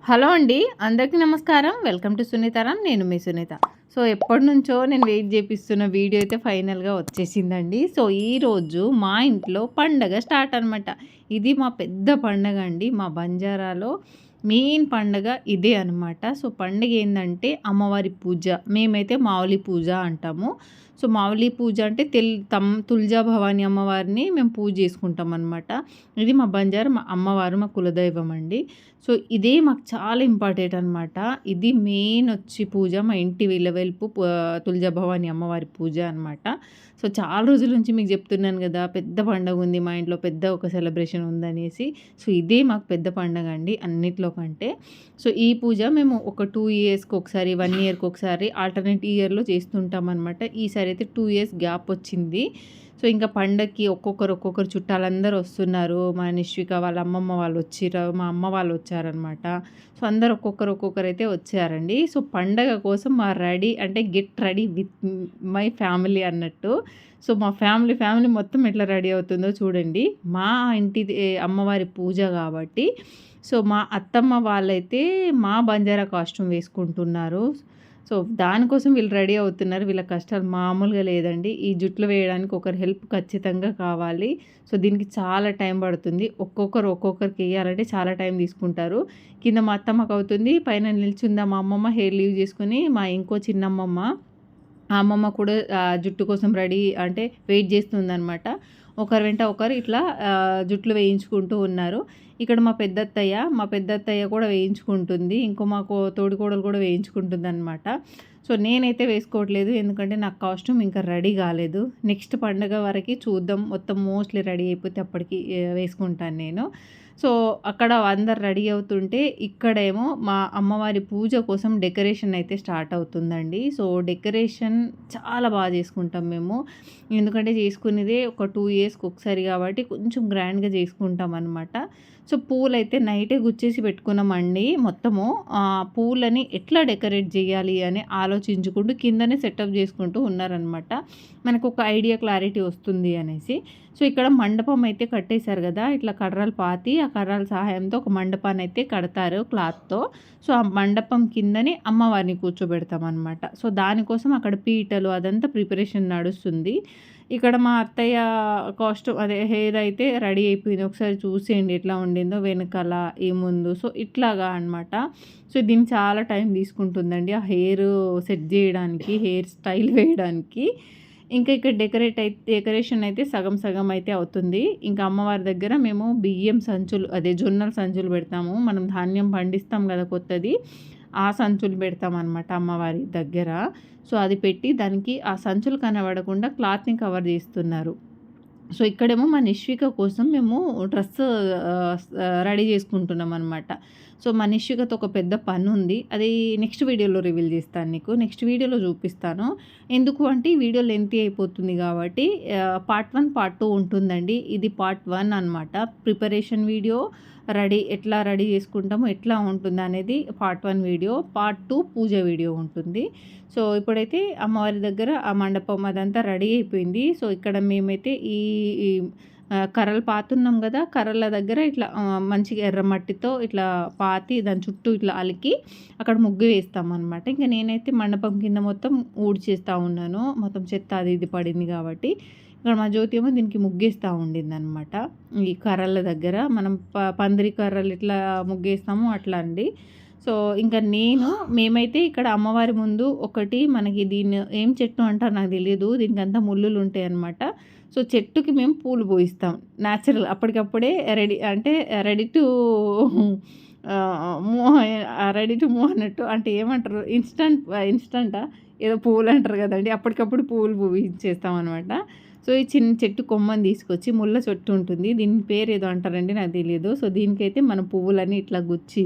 Hello అండి. అందరికీ నమస్కారం. Welcome to Sunitaram. నేను మీ సునీత. సో, ఎప్పటినుంచో నేను వెయిట్ చేపిస్తున్న వీడియో అయితే ఫైనల్‌గా వచ్చేసిందండి. సో, ఈరోజు మా ఇంట్లో పండగ స్టార్ట్ అనమాట. ఇది మా పెద్ద పండగ అండి. మా బంజారాలో మెయిన్ పండగ ఇదే అనమాట. సో, పండగ ఏందంటే అమ్మవారి పూజ. మేమైతే మావులి పూజ అంటాము. సో, మావులి పూజ అంటే తుల్జా భవాని అమ్మవారిని మేము పూజ చేసుకుంటాం అనమాట. ఇది మా మా అమ్మవారు, మా కులదైవం అండి. సో, ఇదే మాకు చాలా ఇంపార్టెంట్ అనమాట. ఇది మెయిన్ వచ్చి పూజ మా ఇంటి ఇలవేల్పు తులజా భవాని అమ్మవారి పూజ అనమాట. సో, చాలా రోజుల నుంచి మీకు చెప్తున్నాను గదా! పెద్ద పండగుంది మా ఇంట్లో పెద్ద ఒక సెలబ్రేషన్ ఉందనేసి. సో, ఇదే మాకు పెద్ద పండగ అండి అన్నిట్లో కంటే. సో, ఈ పూజ మేము ఒక 2 ఇయర్స్‌కి ఒకసారి, 1 ఇయర్‌కి ఒకసారి ఆల్టర్‌నేట్ ఇయర్‌లో చేస్తుంటామనమాట. ఈసారి అయితే 2 ఇయర్స్ గ్యాప్ వచ్చింది. సో, ఇంకా పండగకి ఒక్కొక్కరు చుట్టాలందరూ వస్తున్నారు. మా నిష్విక వాళ్ళ అమ్మమ్మ వాళ్ళు వచ్చిర్రు. మా అమ్మ వాళ్ళు వచ్చారనమాట. సో, అందరూ ఒక్కొక్కరైతే వచ్చారండి. సో, పండగ కోసం మా రెడీ అంటే get ready with my family అన్నట్టు. సో, మా ఫ్యామిలీ మొత్తం ఎట్లా రెడీ అవుతుందో చూడండి. మా ఇంటిది అమ్మవారి పూజ కాబట్టి సో, మా అత్తమ్మ వాళ్ళైతే మా బంజారా కాస్ట్యూమ్ వేసుకుంటున్నారు. సో, దానికోసం వీళ్ళు రెడీ అవుతున్నారు. వీళ్ళ కష్టాలు మామూలుగా లేదండి. ఈ జుట్లు వేయడానికి ఒకరి హెల్ప్ ఖచ్చితంగా కావాలి. సో, దీనికి చాలా టైం పడుతుంది. ఒక్కొక్కరికి ఎయ్యాలంటే చాలా టైం తీసుకుంటారు. కింద మా అత్తమ్మకవుతుంది. పైన నిల్చుందా మా అమ్మమ్మ హెయిర్ లీవ్ చేసుకొని, మా ఇంకో చిన్నమ్మమ్మ, ఆ అమ్మమ్మ కూడా జుట్టు కోసం రెడీ అంటే వెయిట్ చేస్తుందనమాట. ఒకరి వెంట ఒకరు ఇట్లా జుట్లు వేయించుకుంటూ ఉన్నారు. ఇక్కడ మా పెద్దత్తయ్య కూడా వేయించుకుంటుంది. ఇంకో మాకు తోడికోడలు కూడా వేయించుకుంటుందనమాట. సో, నేనైతే వేసుకోవట్లేదు. ఎందుకంటే నాకు కాస్ట్యూమ్ ఇంకా రెడీ కాలేదు. నెక్స్ట్ పండగ వరకి చూద్దాం. మొత్తం మోస్ట్‌లీ రెడీ అయిపోతే అప్పటికి వేసుకుంటాను నేను. సో, అక్కడ అందరు రెడీ అవుతుంటే ఇక్కడేమో మా అమ్మవారి పూజ కోసం డెకరేషన్ అయితే స్టార్ట్ అవుతుందండి. సో, డెకరేషన్ చాలా బాగా చేసుకుంటాం మేము. ఎందుకంటే చేసుకునేదే ఒక 2 ఇయర్స్‌కి ఒకసారి కాబట్టి కొంచెం గ్రాండ్‌గా చేసుకుంటామనమాట. సో, పూలైతే నైటే గుచ్చేసి పెట్టుకున్నామండి మొత్తము. పూలని ఎట్లా డెకరేట్ చేయాలి అని ఆలోచించుకుంటూ కిందనే సెటప్ చేసుకుంటూ ఉన్నారనమాట. మనకొక ఐడియా క్లారిటీ వస్తుంది అనేసి. సో, ఇక్కడ మండపం అయితే కట్టేశారు గదా! ఇట్లా కర్రలు పాతి ఆ కర్రల సహాయంతో ఒక మండపాన్నయితే కడతారు క్లాత్‌తో. సో, ఆ మండపం కిందనే అమ్మవారిని కూర్చోబెడతామనమాట. సో, దానికోసం అక్కడ పీటలు అదంతా ప్రిపరేషన్ నడుస్తుంది. ఇక్కడ మా అత్తయ్య కాస్ట్యూమ్ అదే హెయిర్ అయితే రెడీ అయిపోయింది. ఒకసారి చూసేయండి ఎట్లా ఉండిందో వెనకాల, ఈ ముందు. సో, ఇట్లాగా అనమాట. సో, దీనికి చాలా టైం తీసుకుంటుందండి. ఆ హెయిర్ సెట్ జేయడానికి, హెయిర్ స్టైల్ వేయడానికి. ఇంకా ఇక్కడ డెకరేషన్ అయితే సగం సగం అయితే అవుతుంది. ఇంకా అమ్మవారి దగ్గర మేము బియ్యం సంచులు అదే జొన్నల సంచులు పెడతాము. మనం ధాన్యం పండిస్తాం గదా కొత్తది. ఆ సంచులు పెడతామనమాట అమ్మవారి దగ్గర. సో, అది పెట్టి దానికి ఆ సంచులు కనబడకుండా క్లాత్‌ని కవర్ జేస్తున్నారు. సో, ఇక్కడేమో మా నిష్విక కోసం మేము డ్రెస్ రెడీ చేసుకుంటున్నామనమాట. సో, మా నిష్వికతో ఒక పెద్ద పనుంది. అది నెక్స్ట్ వీడియోలో రివీల్ చేస్తాను నీకు. నెక్స్ట్ వీడియోలో చూపిస్తాను. ఎందుకు అంటే ఈ వీడియో లెంతీ అయిపోతుంది కాబట్టి పార్ట్ 1, పార్ట్ 2 ఉంటుందండి. ఇది పార్ట్ 1 అనమాట. ప్రిపరేషన్ వీడియో ఎట్లా రెడీ చేసుకుంటామో, ఎట్లా ఉంటుందనేది పార్ట్ 1 వీడియో. పార్ట్ 2 పూజ వీడియో ఉంటుంది. సో, ఇప్పుడైతే అమ్మవారి దగ్గర ఆ మండపం అదంతా రెడీ అయిపోయింది. సో, ఇక్కడ మేమైతే ఈ ఈ కర్రలు పాతున్నాం గదా! కర్రల దగ్గర ఇట్లా మంచిగా ఎర్రమట్టితో ఇట్లా పాతి దాని చుట్టూ ఇట్లా అలికి అక్కడ ముగ్గు వేస్తామనమాట. ఇంక నేనైతే మండపం కింద మొత్తం ఊడ్చేస్తా ఉన్నాను. మొత్తం చెత్త అది ఇది పడింది కాబట్టి. ఇక్కడ మా జ్యోతి ఏమో దీనికి ముగ్గేస్తూ ఉండిందనమాట. ఈ కర్రల దగ్గర మనం పందిరి కర్రలు ఎట్లా ముగ్గేస్తామో అట్లా అండి. సో, ఇంకా మేమైతే ఇక్కడ అమ్మవారి ముందు ఒకటి మనకి దీన్ని ఏం చెట్టు అంటారో నాకు తెలీదు. దీనికంతా ముల్లులు ఉంటాయన్నమాట. సో, చెట్టుకి మేము పూలు పూయిస్తాం. న్యాచురల్ అప్పటికప్పుడే రెడీ అంటే ready to move ready to move అన్నట్టు అంటే ఏమంటారు ఇన్‌స్టంటా ఏదో పువ్వులంటారు కదండీ! అప్పటికప్పుడు పువ్వులు పూయించేస్తామనమాట. సో, ఈ చిన్న చెట్టు కొమ్మని తీసుకొచ్చి ముళ్ళ చెట్టు ఉంటుంది. దీని పేరేదో అంటారండి నాకు తెలియదు. సో, దీనికైతే మనం పువ్వులన్నీ ఇట్లా గుచ్చి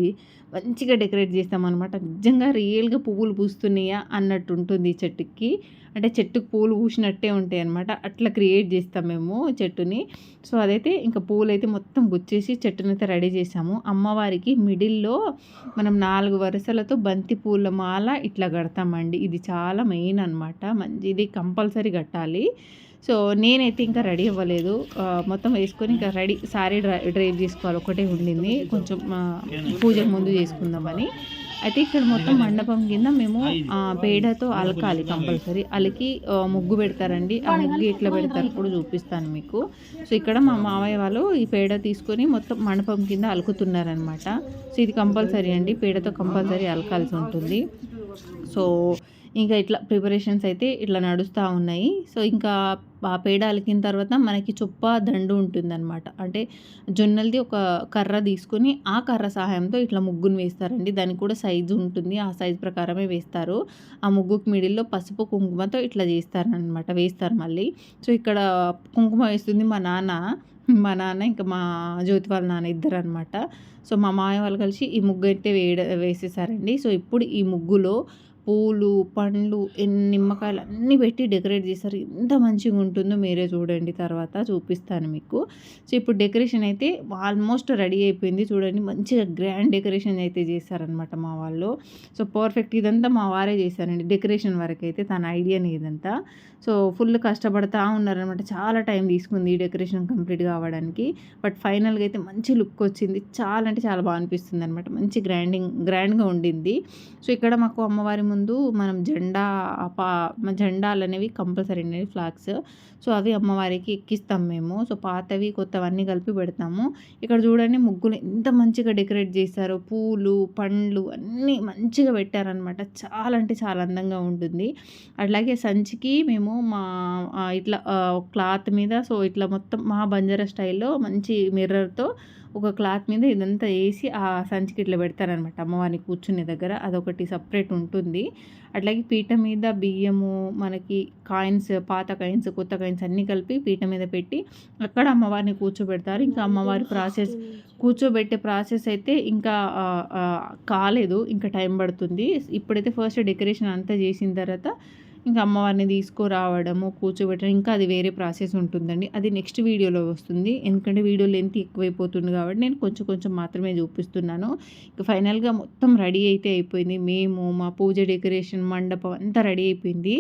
మంచిగా డెకరేట్ చేస్తామనమాట. నిజంగా రియల్‌గా పువ్వులు పూస్తున్నాయా అన్నట్టు ఉంటుంది ఈ చెట్టుకి. అంటే చెట్టుకి పూలు పూసినట్టే ఉంటాయన్నమాట. అట్లా క్రియేట్ చేస్తాం మేము చెట్టుని. సో, అదైతే ఇంకా పూలైతే మొత్తం గుచ్చేసి చెట్టునైతే రెడీ చేసాము. అమ్మవారికి మిడిల్‌లో మనం 4 వరుసలతో బంతి పూల మాల ఇట్లా కడతామండి. ఇది చాలా మెయిన్ అనమాట. ఇది కంపల్సరీ కట్టాలి. సో నేనైతే ఇంకా రెడీ అవ్వలేదు, మొత్తం వేసుకొని ఇంకా సారీ డ్రైవ్ చేసుకోవాలి ఒకటే ఉండింది, కొంచెం పూజకు ముందు చేసుకుందామని. అయితే ఇక్కడ మొత్తం మండపం కింద మేము పేడతో అలకాలి కంపల్సరీ, అలికి ముగ్గు పెడతారండి. ఆ ముగ్గు ఎట్లా పెడతారు కూడా చూపిస్తాను మీకు. సో ఇక్కడ మా మామయ్య వాళ్ళు ఈ పేడ తీసుకొని మొత్తం మండపం కింద అలుకుతున్నారనమాట. సో ఇది కంపల్సరీ అండి, పేడతో కంపల్సరీ అలకాల్సి ఉంటుంది. సో ఇంకా ఇట్లా ప్రిపరేషన్స్ అయితే ఇట్లా నడుస్తూ ఉన్నాయి. సో ఇంకా ఆ పేడ అలికిన తర్వాత మనకి చొప్ప దండు ఉంటుందన్నమాట. అంటే జొన్నలది ఒక కర్ర తీసుకొని ఆ కర్ర సహాయంతో ఇట్లా ముగ్గును వేస్తారండి. దానికి కూడా సైజు ఉంటుంది, ఆ సైజు ప్రకారమే వేస్తారు. ఆ ముగ్గుకి మిడిల్లో పసుపు కుంకుమతో ఇట్లా చేస్తారనమాట, వేస్తారు మళ్ళీ. సో ఇక్కడ కుంకుమ వేస్తుంది మా నాన్న ఇంకా మా జ్యోతి వాళ్ళ నాన్న ఇద్దరు అనమాట. సో మా మాయ వాళ్ళు కలిసి ఈ ముగ్గు అయితే వేసేసారండి. సో ఇప్పుడు ఈ ముగ్గులో పూలు, పండ్లు, నిమ్మకాయలు అన్నీ పెట్టి డెకరేట్ చేస్తారు. ఎంత మంచిగా ఉంటుందో మీరే చూడండి, తర్వాత చూపిస్తాను మీకు. సో ఇప్పుడు డెకరేషన్ అయితే ఆల్మోస్ట్ రెడీ అయిపోయింది. చూడండి మంచిగా గ్రాండ్ డెకరేషన్ అయితే చేశారనమాట మా వాళ్ళు. సో పర్ఫెక్ట్ ఇదంతా మా వారే చేశారండి, డెకరేషన్ వరకు అయితే తన ఐడియాని ఇదంతా. సో ఫుల్ కష్టపడతా ఉన్నారనమాట, చాలా టైం తీసుకుంది ఈ డెకరేషన్ కంప్లీట్ కావడానికి. బట్ ఫైనల్గా అయితే మంచి లుక్ వచ్చింది, చాలా అంటే చాలా బాగా అనిపిస్తుంది అనమాట, మంచి గ్రాండ్గా ఉండింది. సో ఇక్కడ మాకు అమ్మవారి ముందు మనం జెండాలు అనేవి కంపల్సరీ అండి, ఫ్లాగ్స్. సో అవి అమ్మవారికి ఎక్కిస్తాం మేము. సో పాతవి కొత్తవన్నీ కలిపి పెడతాము. ఇక్కడ చూడండి ముగ్గులు ఎంత మంచిగా డెకరేట్ చేశారో, పూలు పండ్లు అన్నీ మంచిగా పెట్టారనమాట, చాలా అంటే చాలా అందంగా ఉంటుంది. అట్లాగే సంచికి మేము ఇట్లా క్లాత్ మీద, సో ఇట్లా మొత్తం మా బంజారా స్టైల్లో మంచి మిర్రర్తో ఒక క్లాత్ మీద ఇదంతా వేసి ఆ సంచికి ఇట్లా పెడతారనమాట అమ్మవారిని కూర్చునే దగ్గర, అదొకటి సపరేట్ ఉంటుంది. అట్లాగే పీట మీద బియ్యము, మనకి కాయిన్స్, పాత కాయిన్స్, కొత్త కాయిన్స్ అన్నీ కలిపి పీట మీద పెట్టి అక్కడ అమ్మవారిని కూర్చోబెడతారు. ఇంకా అమ్మవారి కూర్చోబెట్టే ప్రాసెస్ అయితే ఇంకా కాలేదు, ఇంకా టైం పడుతుంది. ఇప్పుడైతే ఫస్ట్ డెకరేషన్ అంతా చేసిన తర్వాత ఇంకా అమ్మవారిని తీసుకురావడము, కూర్చోబెట్టడం, ఇంకా అది వేరే ప్రాసెస్ ఉంటుందండి. అది నెక్స్ట్ వీడియోలో వస్తుంది, ఎందుకంటే వీడియో లెంత్ ఎక్కువైపోతుంది కాబట్టి నేను కొంచెం మాత్రమే చూపిస్తున్నాను. ఇంకా ఫైనల్గా మొత్తం రెడీ అయితే అయిపోయింది. మేము మా పూజ డెకరేషన్ మండపం అంతా రెడీ అయిపోయింది.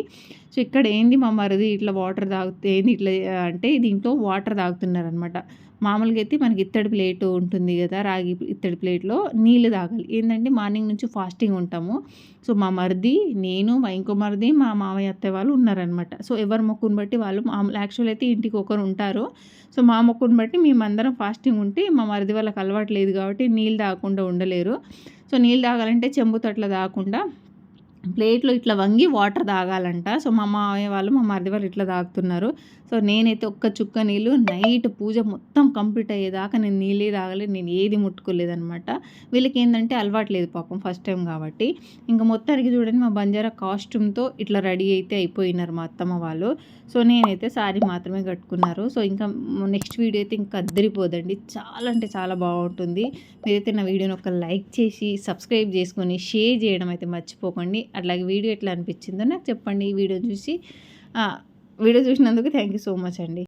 సో ఇక్కడ ఏంది మా మరిది ఇట్లా వాటర్ ఏంది ఇట్లా అంటే దీంట్లో వాటర్ తాగుతున్నారనమాట. మామూలుగా అయితే మనకి ఇత్తడి ప్లేట్ ఉంటుంది కదా, రాగి ఇత్తడి ప్లేట్లో నీళ్ళు తాగాలి. ఏంటంటే మార్నింగ్ నుంచి ఫాస్టింగ్ ఉంటాము. సో మా మరిది, నేను, మా ఇంకో మరిది, మా మామయ్య అత్తయ్య వాళ్ళు ఉన్నారనమాట. సో ఎవరి మొక్కుని బట్టి వాళ్ళు, యాక్చువల్ అయితే ఇంటికి ఒకరు ఉంటారు. సో మా మొక్కుని బట్టి మేమందరం ఫాస్టింగ్ ఉంటే మా మరిది వాళ్ళకి అలవాటు లేదు కాబట్టి నీళ్ళు తాగకుండా ఉండలేరు. సో నీళ్ళు తాగాలంటే చెంబుతో అట్లా తాగకుండా ప్లేట్లో ఇట్లా వంగి వాటర్ తాగాలంట. సో మా మామయ్య వాళ్ళు, మా మరిది వాళ్ళు ఇట్లా తాగుతున్నారు. సో నేనైతే ఒక్క చుక్క నీళ్ళు, నైట్ పూజ మొత్తం కంప్లీట్ అయ్యేదాకా నేను నీళ్ళే తాగలేదు, నేను ఏది ముట్టుకోలేదనమాట. వీళ్ళకి ఏంటంటే అలవాటు లేదు పాపం, ఫస్ట్ టైం కాబట్టి. ఇంకా మొత్తానికి చూడండి మా బంజారా కాస్ట్యూమ్తో ఇట్లా రెడీ అయితే అయిపోయినారు మా అత్తమ్మ వాళ్ళు. సో నేనైతే సారీ మాత్రమే కట్టుకున్నారు. సో ఇంకా నెక్స్ట్ వీడియో అయితే ఇంకా అద్దరిపోదండి, చాలా అంటే చాలా బాగుంటుంది. మీరైతే నా వీడియోని ఒక లైక్ చేసి సబ్స్క్రైబ్ చేసుకొని షేర్ చేయడం అయితే మర్చిపోకండి. అట్లాగే వీడియో ఎట్లా అనిపించిందో నాకు చెప్పండి. వీడియో చూసినందుకు థ్యాంక్ యూ సో మచ్ అండి.